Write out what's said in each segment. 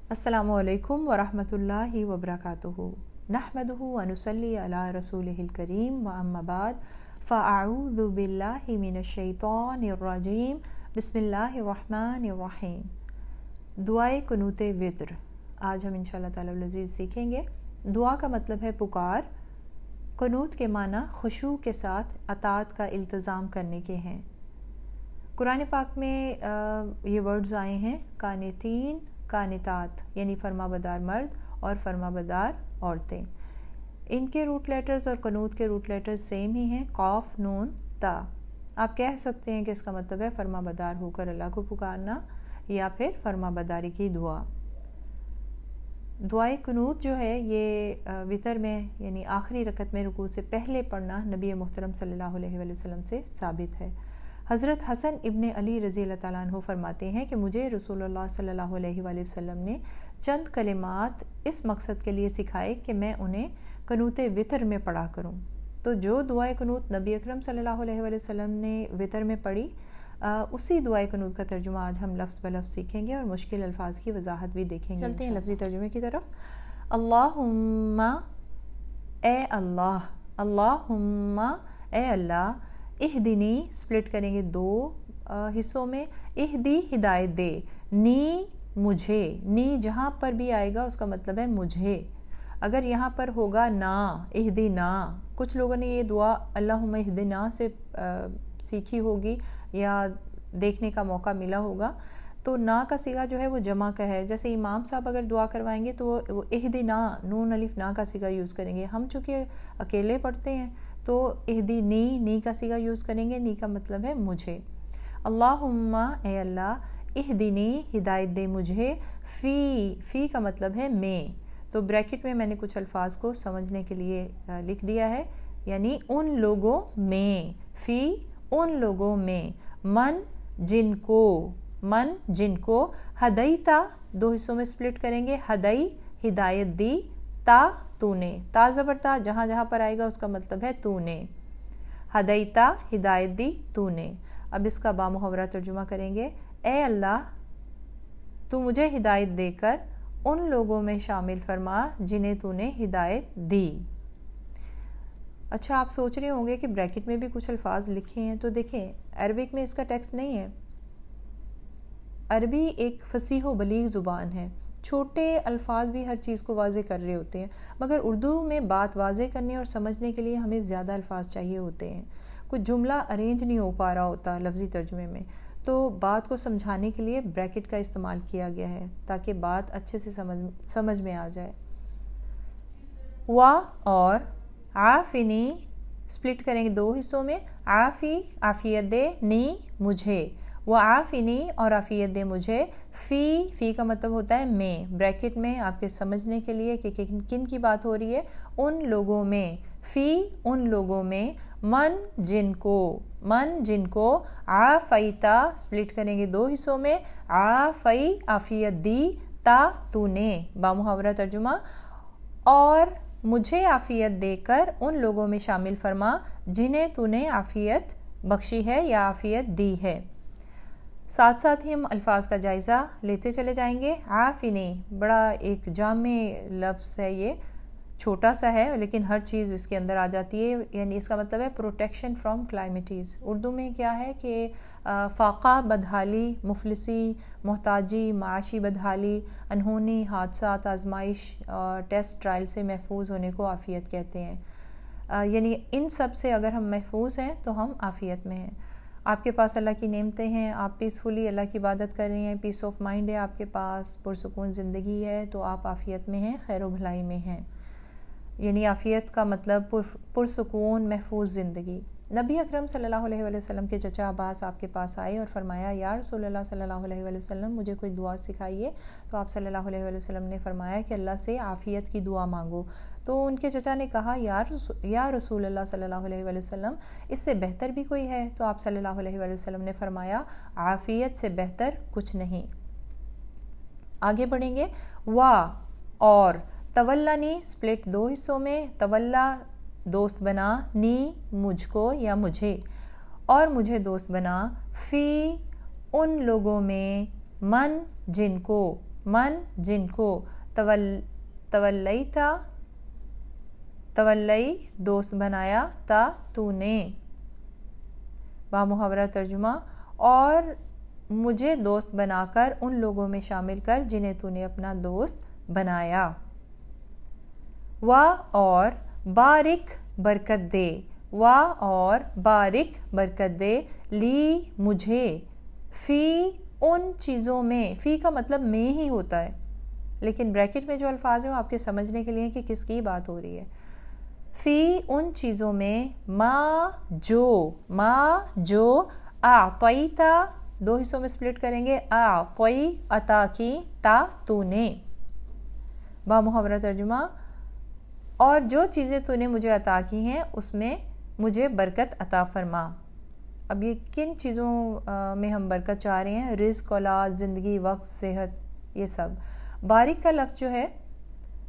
अस्सलामु अलैकुम वरहमतुल्लाहि वबरकातुहु नहमदुहु व नुसल्ली अला रसूलिहिल करीम व अम्मा बाद फ़अऊज़ु बिल्लाहि मिनश शैतानिर रजीम बिस्मिल्लाहिर रहमानिर रहीम। दुआए कुनूत वित्र आज हम इंशाअल्लाह ताला अज़ीज़ सीखेंगे। दुआ का मतलब है पुकार। कुनूत के माना खुशू के साथ अताअत का इल्तिज़ाम करने के हैं। कुरान पाक में ये वर्ड्स आए हैं कानितीन कानितात, यानी फरमाबरदार मर्द और फरमाबरदार औरतें। इनके रूट लेटर्स और कनूत के रूट लेटर्स सेम ही हैं, कौफ नून ता। आप कह सकते हैं कि इसका मतलब है फरमाबरदार होकर अल्लाह को पुकारना या फिर फरमाबरदारी की दुआ। दुआए कुनूत जो है ये वितर में यानी आखिरी रकत में रुकू से पहले पढ़ना नबी मुहतरम सल्लल्लाहु अलैहि वसल्लम से साबित है। हज़रत हसन इब्ने अली रज़ी अल्लाह ताला अन्हु फरमाते हैं कि मुझे रसूलुल्लाह सल्लल्लाहु अलैहि वसल्लम ने चंद कलिमात इस मकसद के लिए सिखाए कि मैं उन्हें कनूत वितर में पढ़ा करूं। तो जो दुआए कनूत नबी अकरम सल्लल्लाहु अलैहि वसल्लम ने वितर में पढ़ी, उसी दुआए कनूत का तर्जुमा आज हम लफ्ज़ ब लफ्ज़ सीखेंगे और मुश्किल अल्फाज की वजाहत भी देखेंगे। चलते हैं लफ्ज़ी तर्जुमे की तरफ। अल्लाहुम्मा ए अल्लाह, अल्लाहुम्मा ए अल्लाह, इहदिनी स्प्लिट करेंगे दो हिस्सों में, इहदी हिदायत दे, नी मुझे, नी जहाँ पर भी आएगा उसका मतलब है मुझे। अगर यहाँ पर होगा ना, इहदी ना, कुछ लोगों ने ये दुआ अल्लाहुम्मा इहदिना से सीखी होगी या देखने का मौका मिला होगा, तो ना का सिगा जो है वो जमा का है। जैसे इमाम साहब अगर दुआ करवाएंगे तो वो इहदिना नून अलिफ ना का सिगा यूज़ करेंगे। हम चूँकि अकेले पढ़ते हैं तो इहदी नी का सिगा यूज़ करेंगे। नी का मतलब है मुझे। अल्लाहुम्मा ए अल्लाह, इहदिनी हिदायत दे मुझे, फ़ी का मतलब है में। तो ब्रैकेट में मैंने कुछ अल्फाज को समझने के लिए लिख दिया है, यानी उन लोगों में, फ़ी उन लोगों में, मन जिनको, मन जिनको, हदैता दो हिस्सों में स्प्लिट करेंगे, हदई हिदायत दी, ता तूने, ता ज़बरता जहाँ जहाँ पर आएगा उसका मतलब है तूने, हदैता हिदायत दी तूने। अब इसका बामुहावरा तर्जुमा करेंगे। ए अल्लाह, तू मुझे हिदायत देकर उन लोगों में शामिल फरमा जिन्हें तूने हिदायत दी। अच्छा, आप सोच रहे होंगे कि ब्रैकेट में भी कुछ अल्फाज लिखे हैं, तो देखें अरबिक में इसका टेक्स्ट नहीं है। अरबी एक फसीह व बलीग ज़ुबान है, छोटे अल्फाज भी हर चीज़ को वाज़े कर रहे होते हैं, मगर उर्दू में बात वाज़े करने और समझने के लिए हमें ज़्यादा अल्फाज चाहिए होते हैं। कुछ जुमला अरेंज नहीं हो पा रहा होता लफ्ज़ी तर्जुमे में, तो बात को समझाने के लिए ब्रैकेट का इस्तेमाल किया गया है ताकि बात अच्छे से समझ में आ जाए। वा और आफ़िनी स्प्लिट करेंगे दो हिस्सों में, आफ़ी आफ़ियत दे, नी मुझे, वो आफ़िनी और आफ़ियत दे मुझे, फ़ी का मतलब होता है मैं। ब्रैकेट में आपके समझने के लिए कि किन की बात हो रही है, उन लोगों में, फ़ी उन लोगों में, मन जिनको, आफ़ईता स्प्लिट करेंगे दो हिस्सों में, आफ़ई आफ़ियत दी, ता तूने, बामुहावरा तर्जुमा, और मुझे आफ़ियत देकर उन लोगों में शामिल फरमा जिन्हें तूने आफ़ियत बख्शी है या आफ़ियत दी है। साथ साथ ही हम अल्फाज का जायज़ा लेते चले जाएंगे। आफ़िनी बड़ा एक जामे लफ्ज़ है, ये छोटा सा है लेकिन हर चीज़ इसके अंदर आ जाती है, यानी इसका मतलब है प्रोटेक्शन फ्रॉम क्लाइमेटीज़। उर्दू में क्या है कि फ़ाक़ा बदहाली, मुफलिसी, मोहताजी, माशी बदहाली, अनहोनी, हादसात, आजमाइश और टेस्ट ट्रायल से महफूज होने को आफ़ियत कहते हैं। यानी इन सब से अगर हम महफूज हैं तो हम आफ़ियत में हैं। आपके पास अल्लाह की नेमतें हैं, आप पीसफुली अल्लाह की इबादत कर रहे हैं, पीस ऑफ माइंड है आपके पास, पुरसुकून ज़िंदगी है, तो आप आफ़ियत में हैं, खैर व भलाई में हैं। यानी आफ़ियत का मतलब पुरसुकून महफूज ज़िंदगी। नबी अकरम सल्लल्लाहु अलैहि वसल्लम के चचा अब्बास आपके पास आए और फरमाया, या रसूलल्लाह सल्लल्लाहु अलैहि वसल्लम मुझे कोई दुआ सिखाइए। तो आप सल्लल्लाहु अलैहि वसल्लम ने फरमाया कि अल्लाह से आफ़ियत की दुआ मांगो। तो उनके चचा ने कहा, या रसूलल्लाह सल्लल्लाहु अलैहि वसल्लम, इससे बेहतर भी कोई है? तो आप सल्लल्लाहु अलैहि वसल्लम ने फरमाया, आफ़ियत से बेहतर कुछ नहीं। आगे बढ़ेंगे। वा और तवल्लानी स्प्लिट दो हिस्सों में, तवल्ला दोस्त बना, नी मुझको या मुझे, और मुझे दोस्त बना, फ़ी उन लोगों में, मन जिनको, من जिनको, तवल्लई दोस्त बनाया, ता तूने। बामुहावरा तर्जुमा, और मुझे दोस्त बनाकर उन लोगों में शामिल कर जिन्हें तूने अपना दोस्त बनाया। वाह और बारिक बरकत दे, वाह और बारिक बरकत दे, ली मुझे, फ़ी उन चीज़ों में, फ़ी का मतलब में ही होता है, लेकिन ब्रैकेट में जो अल्फाज हैं वो आपके समझने के लिए कि किसकी बात हो रही है। फ़ी उन चीज़ों में, माँ जो आतईता, दो हिस्सों में स्प्लिट करेंगे, आतई अता की, ता तूने। बामुहावरा तर्जुमा, और जो चीज़ें तूने मुझे अता की हैं उसमें मुझे बरकत अता फरमा। अब ये किन चीज़ों में हम बरकत चाह रहे हैं? रिज़्क़, औलाद, ज़िंदगी, वक्त, सेहत, ये सब। बारिक का लफ्ज़ जो है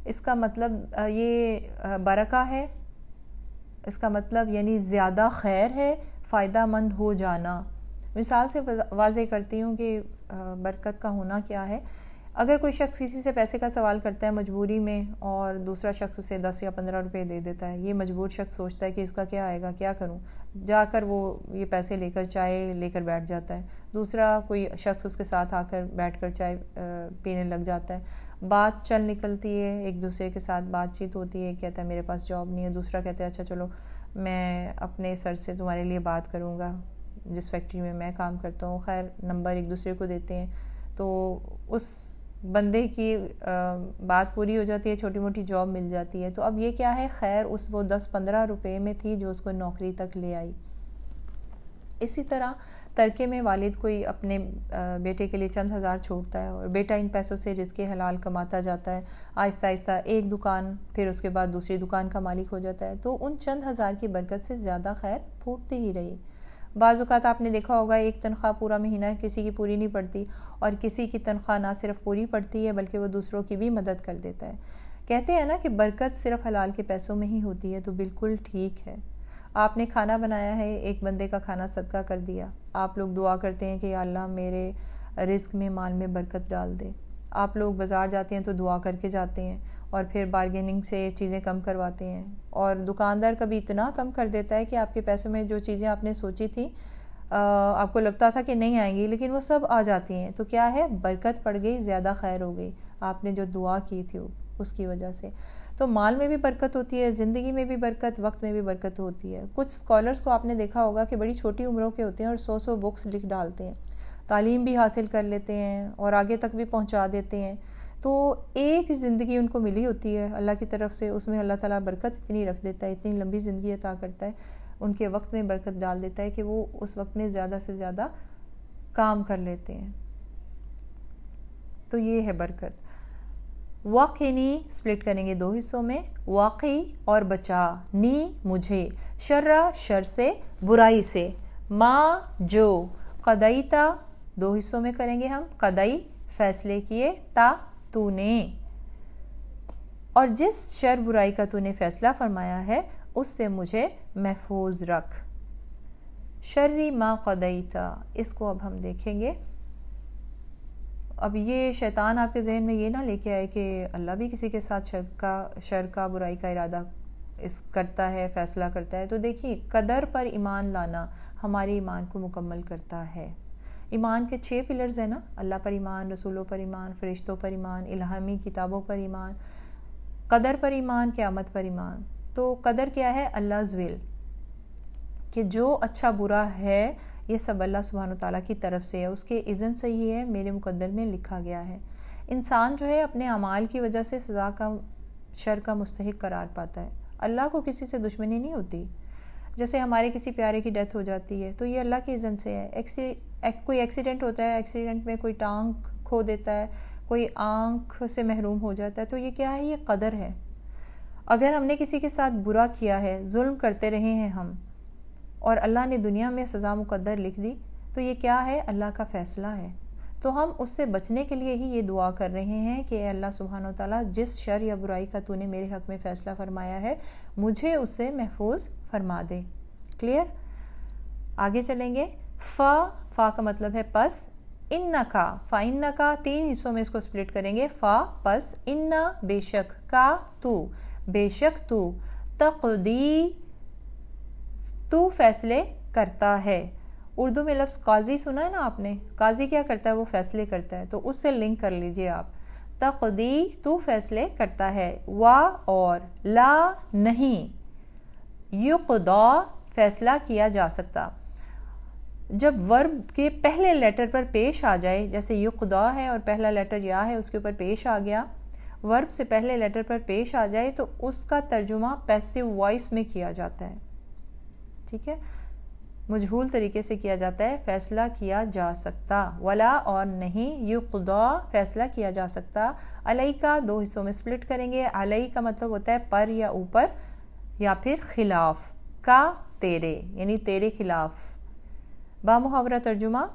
इसका मतलब ये बरका है, इसका मतलब यानी ज़्यादा खैर है, फ़ायदा मंद हो जाना। मिसाल से वाज़े करती हूँ कि बरकत का होना क्या है। अगर कोई शख्स किसी से पैसे का सवाल करता है मजबूरी में और दूसरा शख्स उसे 10 या 15 रुपए दे देता है, ये मजबूर शख्स सोचता है कि इसका क्या आएगा, क्या करूं, जाकर वो ये पैसे लेकर चाय लेकर बैठ जाता है। दूसरा कोई शख्स उसके साथ आकर बैठकर चाय पीने लग जाता है, बात चल निकलती है, एक दूसरे के साथ बातचीत होती है, कहता है मेरे पास जॉब नहीं है, दूसरा कहता है अच्छा चलो मैं अपने सर से तुम्हारे लिए बात करूँगा जिस फैक्ट्री में मैं काम करता हूँ। खैर नंबर एक दूसरे को देते हैं, तो उस बंदे की बात पूरी हो जाती है, छोटी मोटी जॉब मिल जाती है। तो अब ये क्या है, खैर उस वो 10-15 रुपए में थी जो उसको नौकरी तक ले आई। इसी तरह तरके में वालिद कोई अपने बेटे के लिए चंद हज़ार छोड़ता है और बेटा इन पैसों से रिज़्क़ हलाल कमाता जाता है, आहिस्ता आहिस्ता एक दुकान, फिर उसके बाद दूसरी दुकान का मालिक हो जाता है। तो उन चंद हज़ार की बरकत से ज़्यादा खैर फूटती ही रही। बाज़ औक़ात आपने देखा होगा एक तनख्वाह पूरा महीना किसी की पूरी नहीं पड़ती और किसी की तनख्वाह ना सिर्फ पूरी पड़ती है बल्कि वो दूसरों की भी मदद कर देता है। कहते हैं ना कि बरकत सिर्फ हलाल के पैसों में ही होती है, तो बिल्कुल ठीक है। आपने खाना बनाया है, एक बंदे का खाना सदका कर दिया, आप लोग दुआ करते हैं कि अल्लाह मेरे रिज़्क़ में, माल में बरकत डाल दे। आप लोग बाज़ार जाते हैं तो दुआ करके जाते हैं और फिर बारगेनिंग से चीज़ें कम करवाते हैं, और दुकानदार कभी इतना कम कर देता है कि आपके पैसों में जो चीज़ें आपने सोची थी आपको लगता था कि नहीं आएंगी, लेकिन वो सब आ जाती हैं। तो क्या है, बरकत पड़ गई, ज़्यादा खैर हो गई आपने जो दुआ की थी उसकी वजह से। तो माल में भी बरकत होती है, ज़िंदगी में भी बरकत, वक्त में भी बरकत होती है। कुछ स्कॉलर्स को आपने देखा होगा कि बड़ी छोटी उम्रों के होते हैं और 100 बुक्स लिख डालते हैं, तालीम भी हासिल कर लेते हैं और आगे तक भी पहुंचा देते हैं। तो एक ज़िंदगी उनको मिली होती है अल्लाह की तरफ से, उसमें अल्लाह ताला बरकत इतनी रख देता है, इतनी लंबी ज़िंदगी अता करता है, उनके वक्त में बरकत डाल देता है कि वो उस वक्त में ज़्यादा से ज़्यादा काम कर लेते हैं। तो ये है बरकत। वाक़िनी स्प्लिट करेंगे दो हिस्सों में, वाक़ी और बचा, नी मुझे, शर्रा शर से, बुराई से, माँ जो, क़दैता दो हिस्सों में करेंगे हम, क़दई फैसले किए, ता तूने, और जिस शर बुराई का तूने फैसला फरमाया है उससे मुझे महफूज रख। शर्री मा क़दैता, इसको अब हम देखेंगे। अब ये शैतान आपके जहन में ये ना लेके आए कि अल्लाह भी किसी के साथ शर का बुराई का इरादा करता है, फैसला करता है। तो देखिए, कदर पर ईमान लाना हमारे ईमान को मुकम्मल करता है। ईमान के 6 पिलर्स हैं ना, अल्लाह पर ईमान, रसूलों पर ईमान, फरिश्तों पर ईमान, इल्हामी किताबों पर ईमान, कदर पर ईमान, क़यामत पर ईमान। तो कदर क्या है, अल्लाह's विल, कि जो अच्छा बुरा है ये सब अल्लाह सुब्हानो तआला की तरफ से है, उसके इज़्न से ही है, मेरे मुकद्दर में लिखा गया है। इंसान जो है अपने अमाल की वजह से सज़ा का, शर का मुस्तहिक करार पाता है। अल्लाह को किसी से दुश्मनी नहीं होती। जैसे हमारे किसी प्यारे की डेथ हो जाती है तो ये अल्लाह के इज़्न से है। कोई एक्सीडेंट होता है, एक्सीडेंट में कोई टांग खो देता है, कोई आँख से महरूम हो जाता है, तो ये क्या है, ये कदर है। अगर हमने किसी के साथ बुरा किया है, जुल्म करते रहे हैं हम, और अल्लाह ने दुनिया में सज़ा मुकद्दर लिख दी, तो ये क्या है, अल्लाह का फ़ैसला है। तो हम उससे बचने के लिए ही ये दुआ कर रहे हैं कि अल्लाह सुब्हानो तआला जिस शर या बुराई का तूने मेरे हक़ में फ़ैसला फरमाया है मुझे उससे महफूज फरमा दे। क्लियर? आगे चलेंगे। फ़ा का मतलब है पस, इन्नका, फ़ा इन्नका 3 हिस्सों में इसको स्प्लिट करेंगे, फ़ा पस, इन्ना बेशक, का तू, बेशक तू, तक़दी तू फैसले करता है। उर्दू में लफ्ज़ काजी सुना है ना आपने, काजी क्या करता है, वो फैसले करता है, तो उससे लिंक कर लीजिए आप। तक़दी तू फैसले करता है, वा और, ला नहीं, युक़दा फैसला किया जा सकता। जब वर्ब के पहले लेटर पर पेश आ जाए, जैसे युक़दा है और पहला लेटर या है, उसके ऊपर पेश आ गया, वर्ब से पहले लेटर पर पेश आ जाए तो उसका तर्जुमा पैसिव वॉइस में किया जाता है, ठीक है, मजहूल तरीके से किया जाता है, फैसला किया जा सकता। वला और नहीं, युक़दा फैसला किया जा सकता। अलैका 2 हिस्सों में स्प्लिट करेंगे। अलई का मतलब होता है पर या ऊपर या फिर खिलाफ, का तेरे यानी तेरे खिलाफ। बामुहावरा तर्जुमा,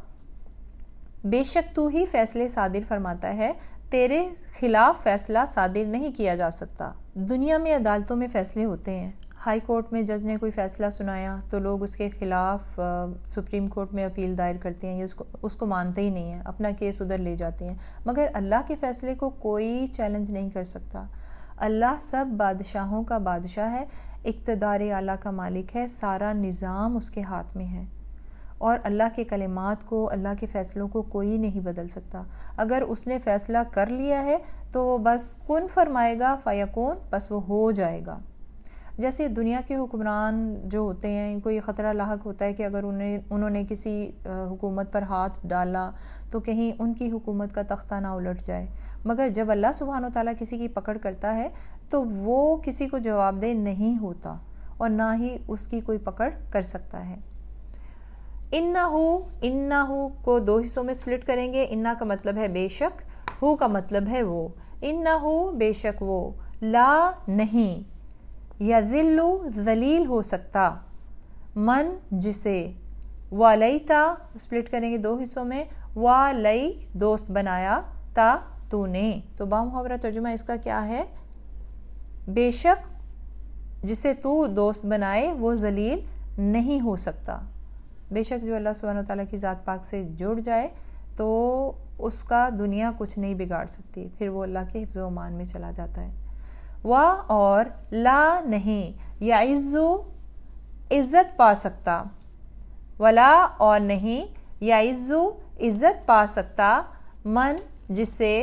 बेशक तू ही फैसले सादिर फरमाता है, तेरे खिलाफ फैसला सादिर नहीं किया जा सकता। दुनिया में अदालतों में फ़ैसले होते हैं। हाई कोर्ट में जज ने कोई फ़ैसला सुनाया तो लोग उसके ख़िलाफ़ सुप्रीम कोर्ट में अपील दायर करते हैं, या उसको मानते ही नहीं हैं, अपना केस उधर ले जाते हैं। मगर अल्लाह के फ़ैसले को कोई चैलेंज नहीं कर सकता। अल्लाह सब बादशाहों का बादशाह है, इक़्तिदार आला का मालिक है, सारा निज़ाम उसके हाथ में है और अल्लाह के कलिमात को, अल्लाह के फ़ैसलों को कोई नहीं बदल सकता। अगर उसने फ़ैसला कर लिया है तो वो बस कुन फरमाएगा फ़यकून, बस वो हो जाएगा। जैसे दुनिया के हुक्मरान जो होते हैं, इनको ये ख़तरा लाहक होता है कि अगर उन्होंने किसी हुकूमत पर हाथ डाला तो कहीं उनकी हुकूमत का तख्ता ना उलट जाए। मगर जब अल्लाह सुब्हानो तआला किसी की पकड़ करता है तो वो किसी को जवाबदेह नहीं होता और ना ही उसकी कोई पकड़ कर सकता है। इन्नाहु को 2 हिस्सों में स्प्लिट करेंगे। इन्ना का मतलब है बेशक, हु का मतलब है वो। इन्नाहु बेशक वो, ला नहीं, यज़िल्लु ज़लील हो सकता, मन जिसे, वालैता स्प्लिट करेंगे 2 हिस्सों में, वालई दोस्त बनाया, ता तूने। तो बामुहावरा तर्जुमा इसका क्या है, बेशक जिसे तू दोस्त बनाए वो ज़लील नहीं हो सकता। बेशक जो अल्लाह सुब्हानहू तआला की ज़ात पाक से जुड़ जाए तो उसका दुनिया कुछ नहीं बिगाड़ सकती, फिर वो अल्लाह के हिफ्ज़ व अमान में चला जाता है। वा और, ला नहीं, याइज़्ज़ु इज़्ज़त पा सकता, वला और नहीं, याइज़्ज़ु इज़्ज़त पा सकता, मन जिसे,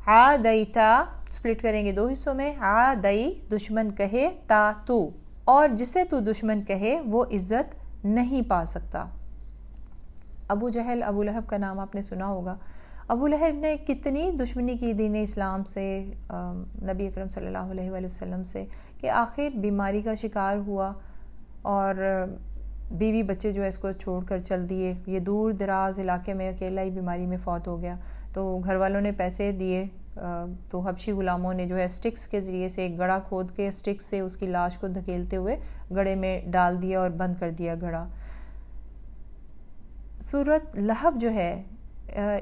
आदैता स्प्लिट करेंगे 2 हिस्सों में। आदई दुश्मन कहे, ता तू, और जिसे तू दुश्मन कहे वो इज़्ज़त नहीं पा सकता। अबू जहल, अबू लहब का नाम आपने सुना होगा। अबू लहब ने कितनी दुश्मनी की दीन इस्लाम से, नबी अकरम सल्लल्लाहु अलैहि वसल्लम से, कि आखिर बीमारी का शिकार हुआ और बीवी बच्चे जो है इसको छोड़कर चल दिए। ये दूर दराज इलाके में अकेला ही बीमारी में फौत हो गया। तो घर वालों ने पैसे दिए तो हबशी गुलामों ने जो है स्टिक्स के ज़रिए से एक गड़ा खोद के स्टिक्स से उसकी लाश को धकेलते हुए गड़े में डाल दिया और बंद कर दिया गड़ा। सूरत लहब जो है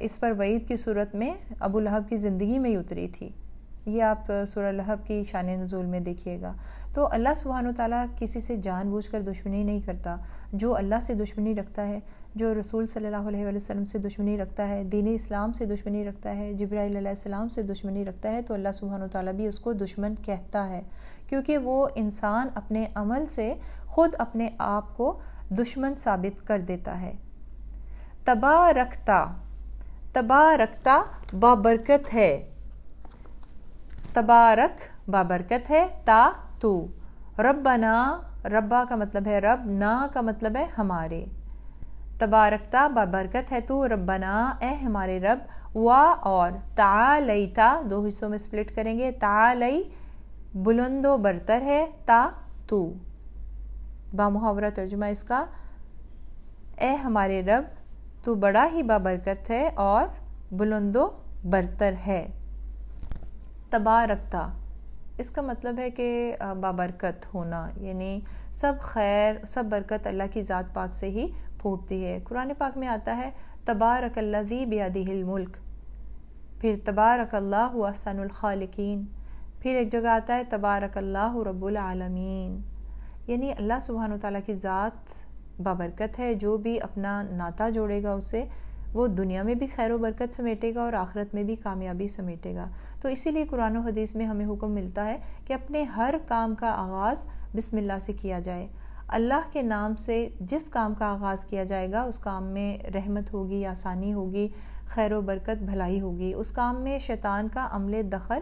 इस पर वईद की सूरत में अबू लहब की ज़िंदगी में ही उतरी थी। ये आप सूरह लहब की शान नज़ूल में देखिएगा। तो अल्लाह सुब्हानो तआला किसी से जानबूझकर दुश्मनी नहीं करता। जो अल्लाह से दुश्मनी रखता है, जो रसूल सल्लल्लाहु अलैहि वसल्लम से दुश्मनी रखता है, दीन इस्लाम से दुश्मनी रखता है, जिब्राइल अलैहिस्सलाम से दुश्मनी रखता है, तो अल्लाह सुब्हानो तआला भी उसको दुश्मन कहता है, क्योंकि वो इंसान अपने अमल से ख़ुद अपने आप को दुश्मन साबित कर देता है। तबारकता, तबारकता बाबरकत है, तबारक बाबरकत है, ता तू, रब्बना, रब्बा का मतलब है रब, ना का मतलब है हमारे। तबारकता बाबरकत है तू, रब्बना ए हमारे रब, वा और, तालैता 2 हिस्सों में स्प्लिट करेंगे। तालई बुलंदो बरतर है, ता तू। बामुहावरा तर्जुमा इसका, ए हमारे रब तू बड़ा ही बाबरकत है और बुलंदो बरतर है। तबारकता इसका मतलब है कि बाबरकत होना, यानी सब खैर सब बरकत अल्लाह की ज़ात पाक से ही फूटती है। कुरान पाक में आता है तबारकल्लज़ी बियदिहिल मुल्क, फिर तबारकल्लाहु अहसनुल खालिकीन, फिर एक जगह आता है तबारकल्लाहु रब्बुल आलमीन, यानी अल्लाह सुब्हानो तआला की ज़ात बाबरकत है। जो भी अपना नाता जोड़ेगा उससे وہ دنیا میں بھی خیر و برکت سمیٹے گا اور آخرت میں بھی کامیابی سمیٹے گا۔ تو اسی لیے قرآن و حدیث میں ہمیں حکم ملتا ہے کہ اپنے ہر کام کا آغاز بسم اللہ سے کیا جائے۔ اللہ کے نام سے جس کام کا آغاز کیا جائے گا اس کام میں رحمت ہوگی، آسانی ہوگی، خیر و برکت، بھلائی ہوگی۔ اس کام میں شیطان کا عمل دخل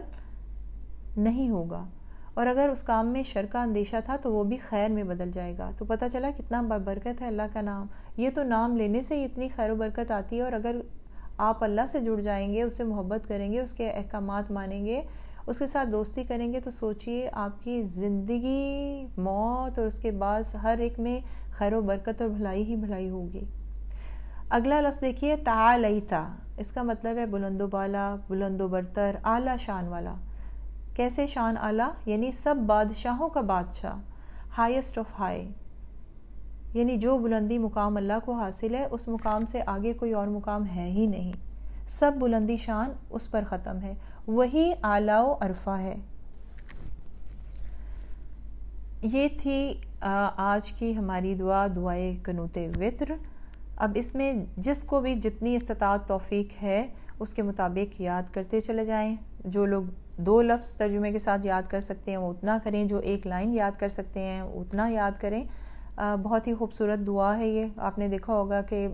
نہیں ہوگا، اور اگر اس کام میں شر کا اندیشہ تھا تو وہ بھی خیر میں بدل جائے گا۔ تو پتہ چلا کتنا برکت ہے اللہ کا نام۔ یہ تو نام لینے سے اتنی خیر و برکت آتی ہے، اور اگر آپ اللہ سے جڑ جائیں گے، اس سے محبت کریں گے، اس کے احکامات مانیں گے، اس کے ساتھ دوستی کریں گے، تو سوچئے آپ کی زندگی، موت اور اس کے بعد ہر ایک میں خیر و برکت اور بھلائی ہی بھلائی ہوگی۔ اگلا لفظ دیکھیے تعالیتا، اس کا مطلب ہے بلند و بالا، بلند و برتر، اعلیٰ شان والا۔ کیسے شان اعلیٰ؟ یعنی سب بادشاہوں کا بادشاہ، ہائیسٹ آف ہائی، یعنی جو بلندی مقام اللہ کو حاصل ہے اس مقام سے آگے کوئی اور مقام ہے ہی نہیں، سب بلندی شان اس پر ختم ہے، وہی اعلیٰ و عرفہ ہے۔ یہ تھی آج کی ہماری دعا، دعائے قنوت وتر۔ اب اس میں جس کو بھی جتنی استطاعت توفیق ہے اس کے مطابق یاد کرتے چلے جائیں۔ جو لوگ 2 لفظ ترجمے کے ساتھ یاد کر سکتے ہیں وہ اتنا کریں، جو 1 لائن یاد کر سکتے ہیں اتنا یاد کریں۔ بہت ہی خوبصورت دعا ہے یہ، آپ نے دیکھا ہوگا کہ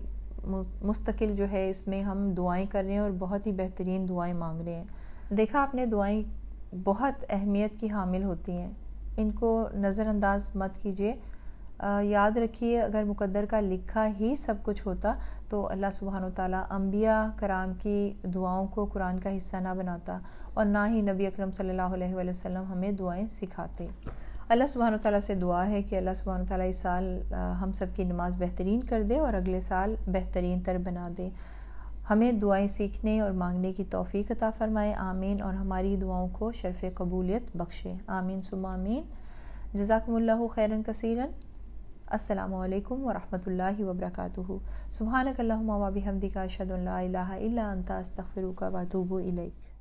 مستقل جو ہے اس میں ہم دعائیں کر رہے ہیں اور بہت ہی بہترین دعائیں مانگ رہے ہیں۔ دیکھا آپ نے، دعائیں بہت اہمیت کی حامل ہوتی ہیں، ان کو نظر انداز مت کیجیے۔ یاد رکھیے اگر مقدر کا لکھا ہی سب کچھ ہوتا تو اللہ سبحانہ وتعالیٰ انبیاء کرام کی دعاؤں کو قرآن کا حصہ نہ بناتا، اور نہ ہی نبی اکرم صلی اللہ علیہ وآلہ وسلم ہمیں دعائیں سکھاتے۔ اللہ سبحانہ وتعالیٰ سے دعا ہے کہ اللہ سبحانہ وتعالیٰ اس سال ہم سب کی نماز بہترین کر دے اور اگلے سال بہترین تر بنا دے۔ ہمیں دعائیں سیکھنے اور مانگنے کی توفیق عطا فرمائے، آمین، اور ہماری دعاؤں کو شرف قبولیت بخشے، آمین ثم آمین۔ جزاکم اللہ خیرا کثیرا۔ السلام علیکم ورحمۃ اللہ وبرکاتہ۔ سبحانک اللہم و بحمدک، اشہد ان لا الہ الا انت، استغفرک و اتوب الیک۔